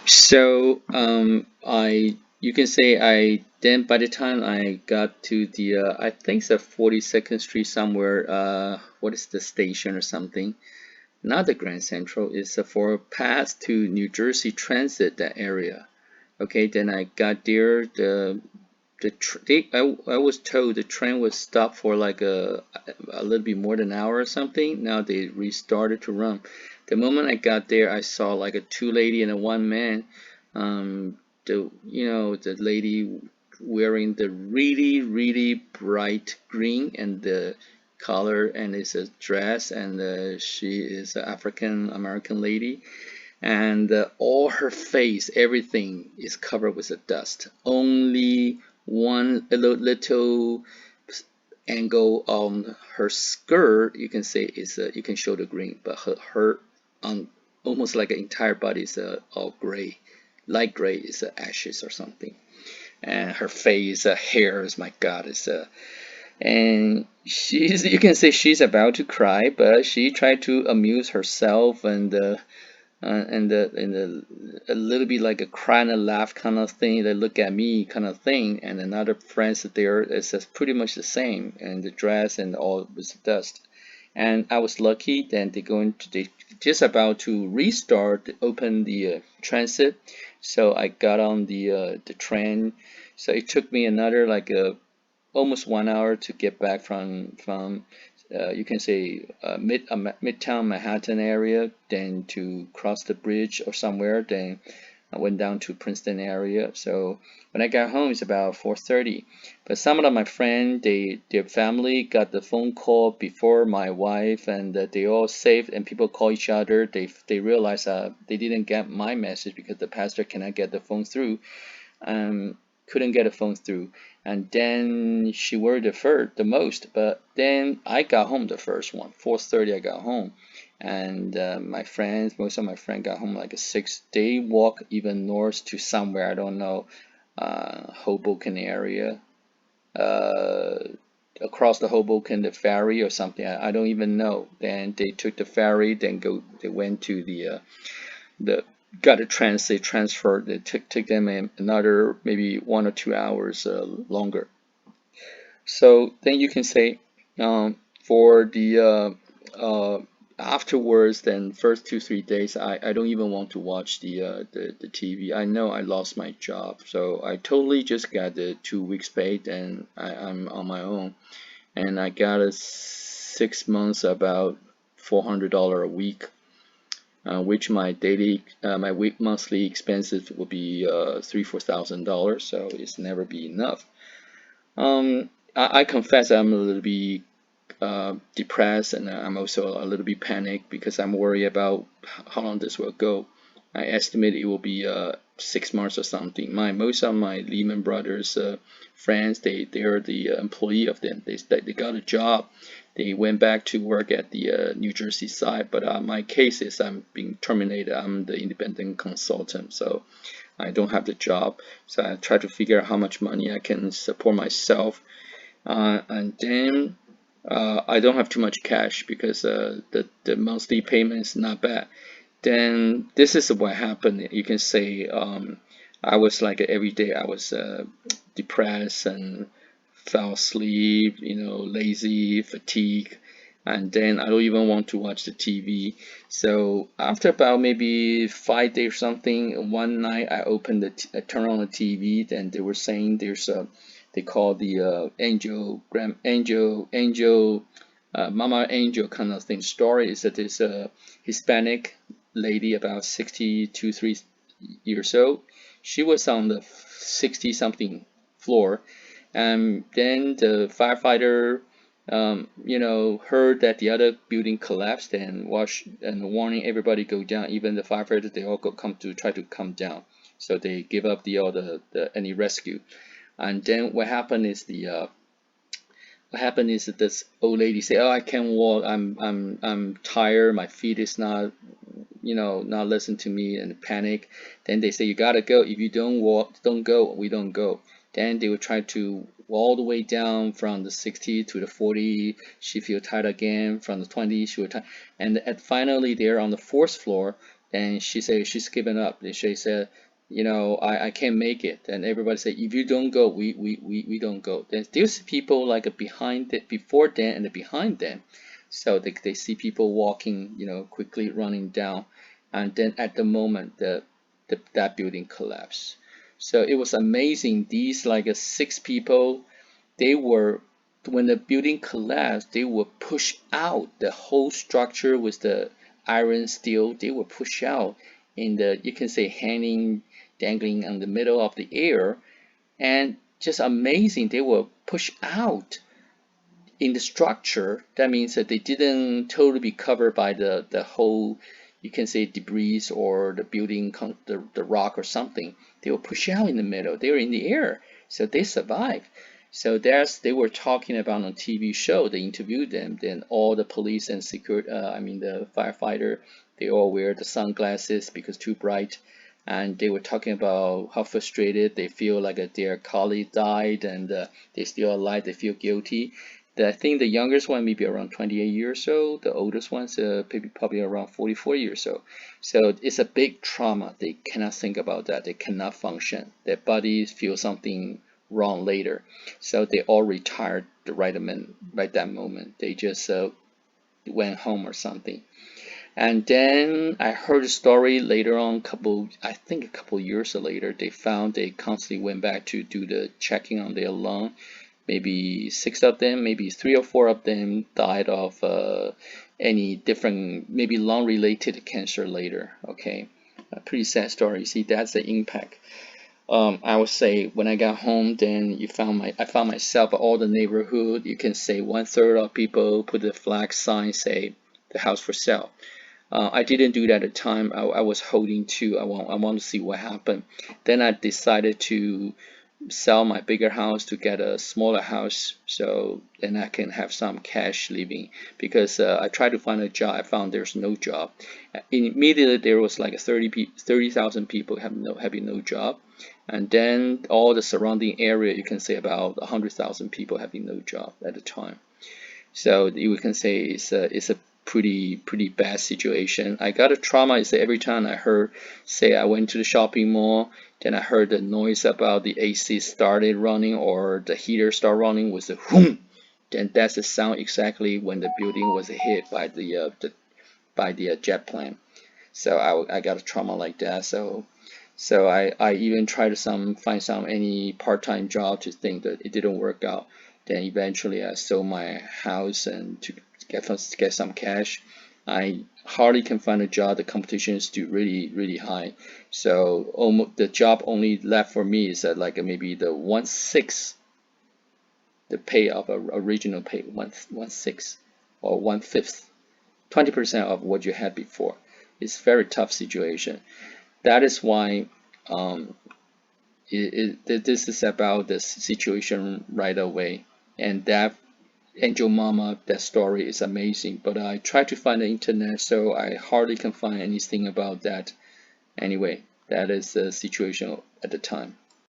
So I you can say I then by the time I got to the I think it's a 42nd Street somewhere. What is the station or something? Not the Grand Central. It's for pass to New Jersey Transit that area. Okay, then I got there. I was told the train was stopped for like a little bit more than an hour or something. Now they restarted to run. The moment I got there, I saw like a two lady and a one man. The lady wearing the really bright green and the color and it's a dress and she is an African American lady and all her face, everything is covered with the dust. Only one little angle on her skirt, you can say is you can show the green, but her on almost like an entire body is all gray, light gray is ashes or something. And her face, hair is my God, is and she's you can say she's about to cry, but she tried to amuse herself and a little bit like a cry and a laugh kind of thing. They look at me kind of thing, and another friend there is just pretty much the same, and the dress and all was dust. And I was lucky. Then they just about to restart, open the transit, so I got on the train. So it took me another like almost 1 hour to get back from you can say midtown Manhattan area, then to cross the bridge or somewhere, then I went down to Princeton area. So when I got home, it's about 4:30. But some of my friends, their family got the phone call before my wife, and they all saved. And people call each other. They realize they didn't get my message because the pastor cannot get the phone through. Couldn't get a phone through. And then she worried the most. But then I got home the first one, 4:30. I got home, and most of my friends got home like a 6 day walk, even north to somewhere I don't know, Hoboken area, uh, across the Hoboken, the ferry or something. I don't even know. Then they took the ferry, then they went to the got a transit transfer. It took them another maybe 1 or 2 hours longer. So then you can say for the afterwards, then first 2 3 days, I don't even want to watch the TV. I know I lost my job, so I totally just got the 2 weeks paid, and I'm on my own, and I got a 6 months about $400 a week, which my week monthly expenses will be 3 4 thousand dollars, so it's never be enough. I confess I'm a little bit depressed, and I'm also a little bit panicked because I'm worried about how long this will go. I estimate it will be 6 months or something. Most of my Lehman Brothers friends, they are the employee of them. They got a job. They went back to work at the New Jersey side, but my case is I'm being terminated. I'm the independent consultant, so I don't have the job. So I try to figure out how much money I can support myself, and then I don't have too much cash because the monthly payment is not bad. Then this is what happened. You can say I was like every day I was depressed and fell asleep, lazy, fatigue, and then I don't even want to watch the TV. So after about maybe 5 days or something, one night I turned on the TV, and they were saying there's a they call the angel, mama angel kind of thing. Story is that there's a Hispanic lady about 63 years old. She was on the 60 something floor, and then the firefighter heard that the other building collapsed and warning everybody go down. Even the firefighters, they all come to try to come down. So they give up the any rescue. And then what happened is that this old lady say, "Oh, I can't walk. I'm tired. My feet is not listen to me," and panic. Then they say, "You gotta go. If you don't walk, don't go. We don't go." Then they would try to all the way down from the 60 to the 40. She feel tired again. From the 20, she would tired. And finally, they're on the fourth floor. and she said she's given up. And she said, you know, I can't make it. And everybody said, if you don't go, we don't go. There's people like behind it, before them and behind them. So they see people walking, you know, quickly running down. And then at the moment, that building collapsed. So it was amazing. These like 6 people, they were, when the building collapsed, they were pushed out. The whole structure with the iron steel, they were pushed out in the, you can say, hanging, dangling in the middle of the air, and just amazing. They were pushed out in the structure. That means that they didn't totally be covered by the whole, you can say, debris or the building, the rock or something. They were pushed out in the middle. They were in the air, so they survived. So they were talking about on TV show. They interviewed them. Then all the police and security, I mean the firefighter, they all wear the sunglasses because too bright, and they were talking about how frustrated they feel, like their colleague died and they're still alive. They feel guilty. I think the youngest one maybe around 28 years old. The oldest one's probably around 44 years old. So it's a big trauma. They cannot think about that. They cannot function. Their bodies feel something wrong later. So they all retired right that moment. They just went home or something. And then I heard a story later on, I think a couple years later, they constantly went back to do the checking on their lung. Maybe 6 of them, maybe 3 or 4 of them died of any different, maybe lung-related cancer later. Okay, a pretty sad story. You see, that's the impact. I would say when I got home, then I found myself all the neighborhood. You can say 1/3 of people put the flag sign say the house for sale. I didn't do that at the time. I was holding to. I want to see what happened. Then I decided to sell my bigger house to get a smaller house, so then I can have some cash living, because I tried to find a job. I found there's no job. Immediately there was like 30,000 people having no job, and then all the surrounding area, you can say about 100,000 people having no job at the time. So you can say it's a pretty bad situation. I got a trauma is that every time I went to the shopping mall, then I heard the noise about the AC started running or the heater start running with the whoom. Then that's the sound exactly when the building was hit by the jet plane. So I got a trauma like that. So I even tried to find any part-time job to think that it didn't work out. Then eventually I sold my house and to get some cash. I hardly can find a job. The competition is still really high. So almost the job only left for me is like maybe the 1/6 the pay of a original pay, 1/6 or 1/5, 20% of what you had before. It's very tough situation. That is why this is about the situation right away. And that Angel Mama, that story is amazing, but I tried to find the internet, so I hardly can find anything about that. Anyway, that is the situation at the time.